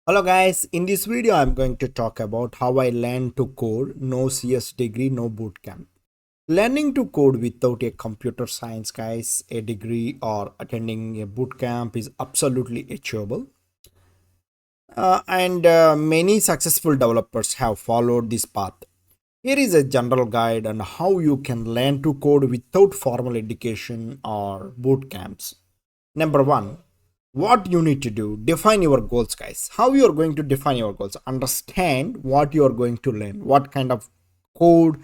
Hello guys, in this video I'm going to talk about how I learned to code, no CS degree, no bootcamp. Learning to code without a computer science guys, a degree or attending a bootcamp is absolutely achievable. And many successful developers have followed this path. Here is a general guide on how you can learn to code without formal education or bootcamps. Number one, what you need to do, define your goals guys. How you are going to define your goals, understand what you are going to learn, what kind of code,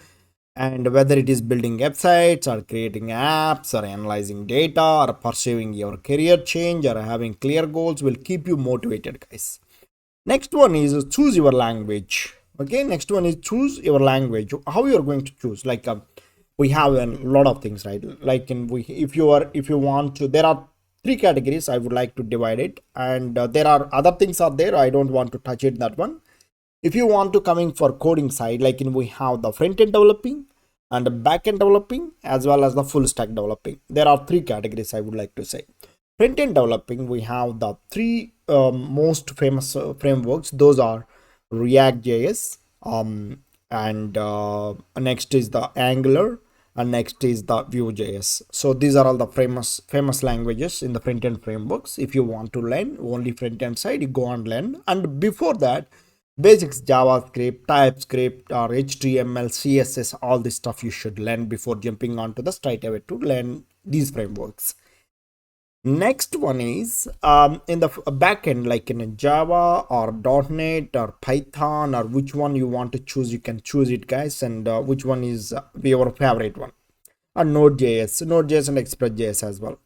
and whether it is building websites or creating apps or analyzing data or pursuing your career change or having clear goals will keep you motivated guys. Next one is choose your language. Okay, next one is choose your language. How you are going to choose, like we have a lot of things, right? Like in we if you want to, there are three categories I would like to divide it, and there are other things are there, I don't want to touch it that one. If you want to coming for coding side, like in we have the front end developing and the back end developing as well as the full stack developing. There are three categories I would like to say. Front end developing, we have the three most famous frameworks. Those are React JS, and next is the Angular, and next is the Vue.js. So these are all the famous languages in the front end frameworks. If you want to learn only front end side, you go and learn. And before that, basics JavaScript, TypeScript, or HTML, CSS, all this stuff you should learn before jumping onto the straight away to learn these frameworks. Next one is in the back end, like in a Java or .NET or Python, or which one you want to choose, you can choose it guys. And which one is your favorite one? Node.js and Express.js as well.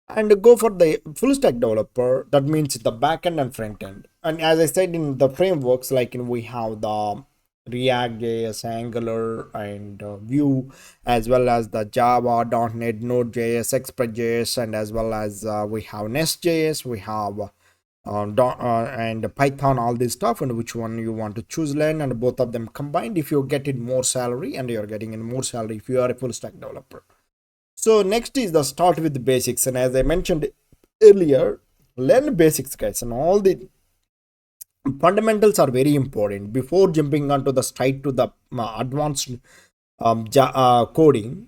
And go for the full stack developer, that means the back end and front end. And as I said, in the frameworks, like in we have the React JS, Angular, and Vue, as well as the Java, .NET, Node.js, Express.js, and as well as we have Nest.js, we have and Python, all this stuff. And which one you want to choose, learn, and both of them combined, if you get it more salary, and you're getting in more salary if you are a full stack developer. So next is the start with the basics, and as I mentioned earlier, learn basics guys, and all the fundamentals are very important before jumping onto the straight to the advanced coding.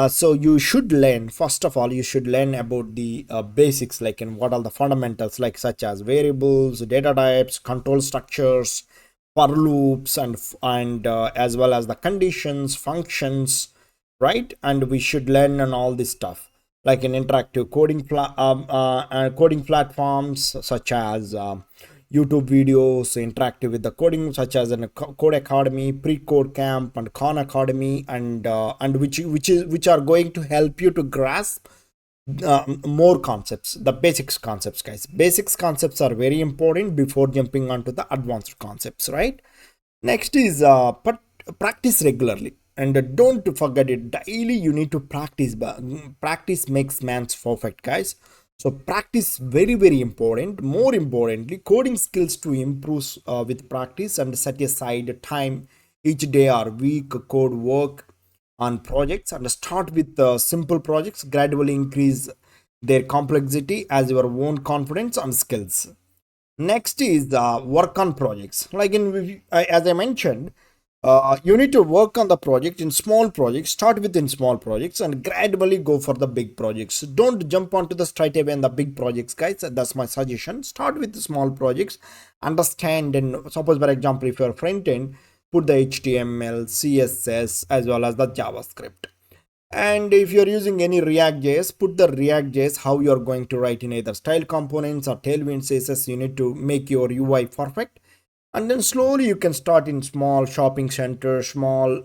So you should learn, first of all you should learn about the basics, like in what are the fundamentals, like such as variables, data types, control structures, for loops, and as well as the conditions, functions, right? And we should learn on all this stuff, like in interactive coding platforms such as YouTube videos, interactive with the coding, such as in Code Academy, Pre-Code Camp, and Khan Academy, and which are going to help you to grasp more concepts, the basics concepts, guys. Basics concepts are very important before jumping onto the advanced concepts, right? Next is practice regularly, and don't forget it. Daily you need to practice. Practice makes man's perfect, guys. So practice very important. More importantly, coding skills to improve with practice, and set aside time each day or week. Code work on projects, and start with simple projects. Gradually increase their complexity as your own confidence and skills. Next is work on projects, like in as I mentioned, you need to work on the project in small projects. Start within small projects and gradually go for the big projects. Don't jump onto the straight away and the big projects, guys. That's my suggestion. Start with the small projects, understand, and suppose for example if you're front end, put the HTML, CSS, as well as the JavaScript. And if you're using any React.js, put the React.js, how you're going to write in either style components or tailwind CSS. You need to make your UI perfect. And then slowly you can start in small shopping center, small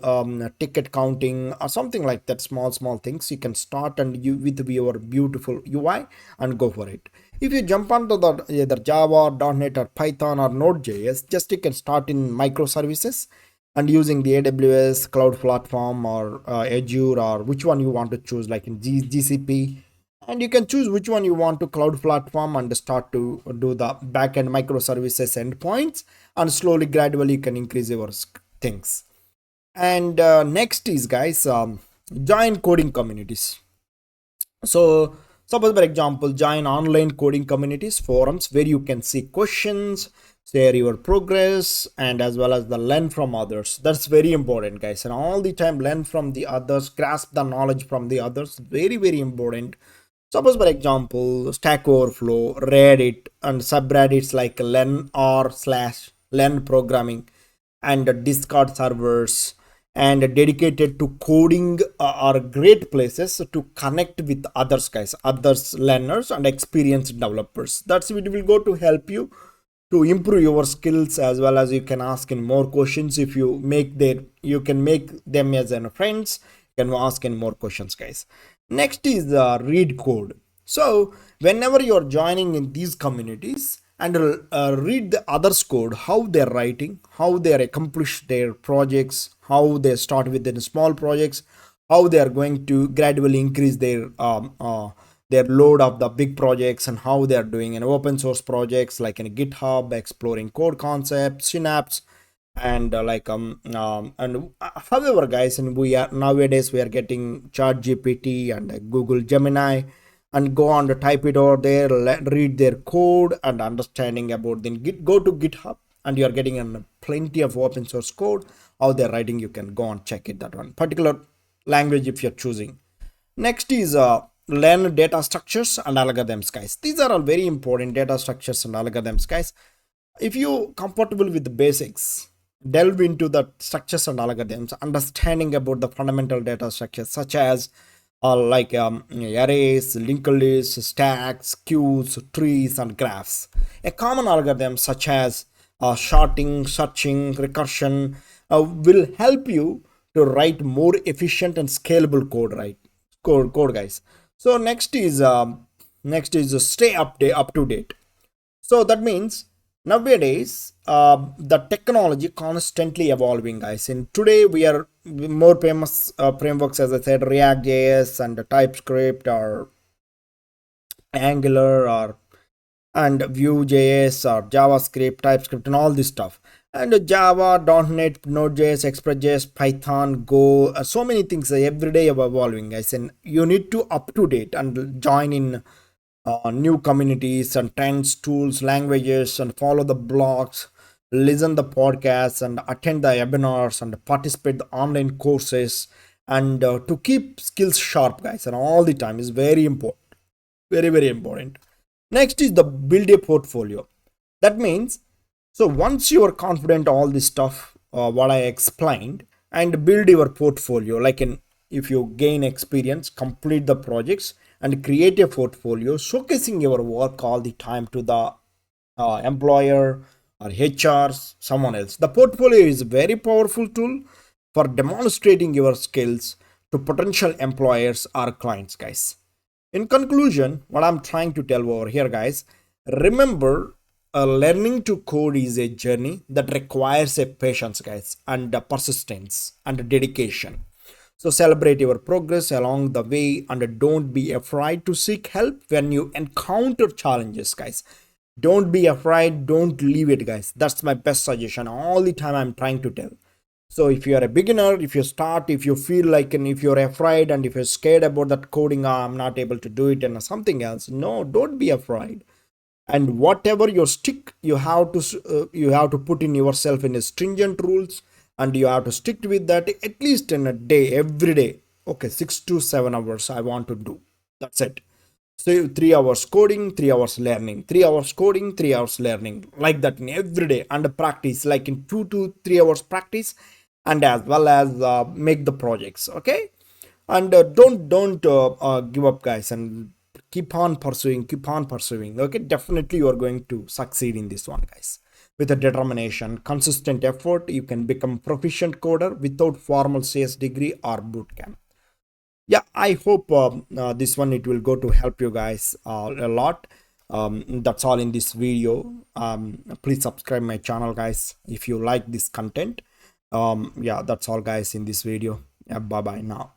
ticket counting, or something like that. Small things you can start, and you with your beautiful UI, and go for it. If you jump onto the either Java, .NET, or Python, or Node.js, just you can start in microservices and using the AWS cloud platform, or Azure, or which one you want to choose, like in GCP. And you can choose which one you want to cloud platform, and start to do the backend microservices endpoints, and slowly gradually you can increase your things. And next is guys, join coding communities. So suppose for example, join online coding communities, forums, where you can see questions, share your progress, and as well as the learn from others. That's very important, guys, and all the time learn from the others, grasp the knowledge from the others. Very, very important. Suppose, for example, Stack Overflow, Reddit, and subreddits like learn or slash learn programming, and Discord servers, and dedicated to coding are great places to connect with others, guys, others learners and experienced developers. That's it will go to help you to improve your skills, as well as you can ask in more questions. If you make their, you can make them as an friends, you can ask in more questions, guys. Next is read code. So whenever you're joining in these communities, and read the others code, how they're writing, how they accomplish their projects, how they start with the small projects, how they are going to gradually increase their load of the big projects, and how they are doing in open source projects like in GitHub, exploring code concepts, Synapse, and however, guys, and we are nowadays we are getting Chat GPT and Google Gemini, and go on to type it over there, read their code and understanding about, then go to GitHub, and you are getting plenty of open source code how they're writing. You can go and check it, that one particular language if you're choosing. Next is learn data structures and algorithms, guys. These are all very important, data structures and algorithms, guys. If you comfortable with the basics, delve into the structures and algorithms, understanding about the fundamental data structures such as arrays, linked lists, stacks, queues, trees, and graphs. A common algorithm such as sorting, searching, recursion will help you to write more efficient and scalable code, right? Code, guys. So next is stay up to date. So that means nowadays the technology constantly evolving, guys. And today we are more famous frameworks, as I said, React JS and TypeScript, or Angular, or and Vue.js, or JavaScript, TypeScript, and all this stuff. And Java, .NET, Node.js, Express.js, Python, Go, so many things every day evolving, guys. And you need to up to date and join in new communities and trends, tools, languages, and follow the blogs, listen the podcasts, and attend the webinars, and participate the online courses, and to keep skills sharp, guys, and all the time is very important, very, very important. Next is the build a portfolio. That means, so once you are confident all this stuff what I explained, and build your portfolio, like in, if you gain experience, complete the projects, and create a portfolio showcasing your work all the time to the employer or HR, someone else. The portfolio is a very powerful tool for demonstrating your skills to potential employers or clients, guys. In conclusion, what I'm trying to tell over here, guys, remember, learning to code is a journey that requires a patience, guys, and a persistence and a dedication. So celebrate your progress along the way, and don't be afraid to seek help when you encounter challenges, guys. Don't be afraid, don't leave it, guys. That's my best suggestion all the time I'm trying to tell. So if you are a beginner, if you start, if you feel like, and if you're afraid, and if you're scared about that coding, I'm not able to do it and something else, no, don't be afraid. And whatever your stick, you have to put in yourself in a stringent rules, and you have to stick with that at least in a day, every day. Okay, 6 to 7 hours I want to do. That's it. So 3 hours coding, 3 hours learning, 3 hours coding, 3 hours learning, like that in every day, and practice like in 2 to 3 hours practice, and as well as make the projects. Okay, and don't give up, guys, and keep on pursuing. Okay, definitely you are going to succeed in this one, guys. With a determination, consistent effort, you can become proficient coder without formal CS degree or bootcamp. Yeah, I hope this one it will go to help you guys a lot. That's all in this video. Please subscribe my channel, guys, if you like this content. Yeah, that's all, guys, in this video. Yeah, bye bye now.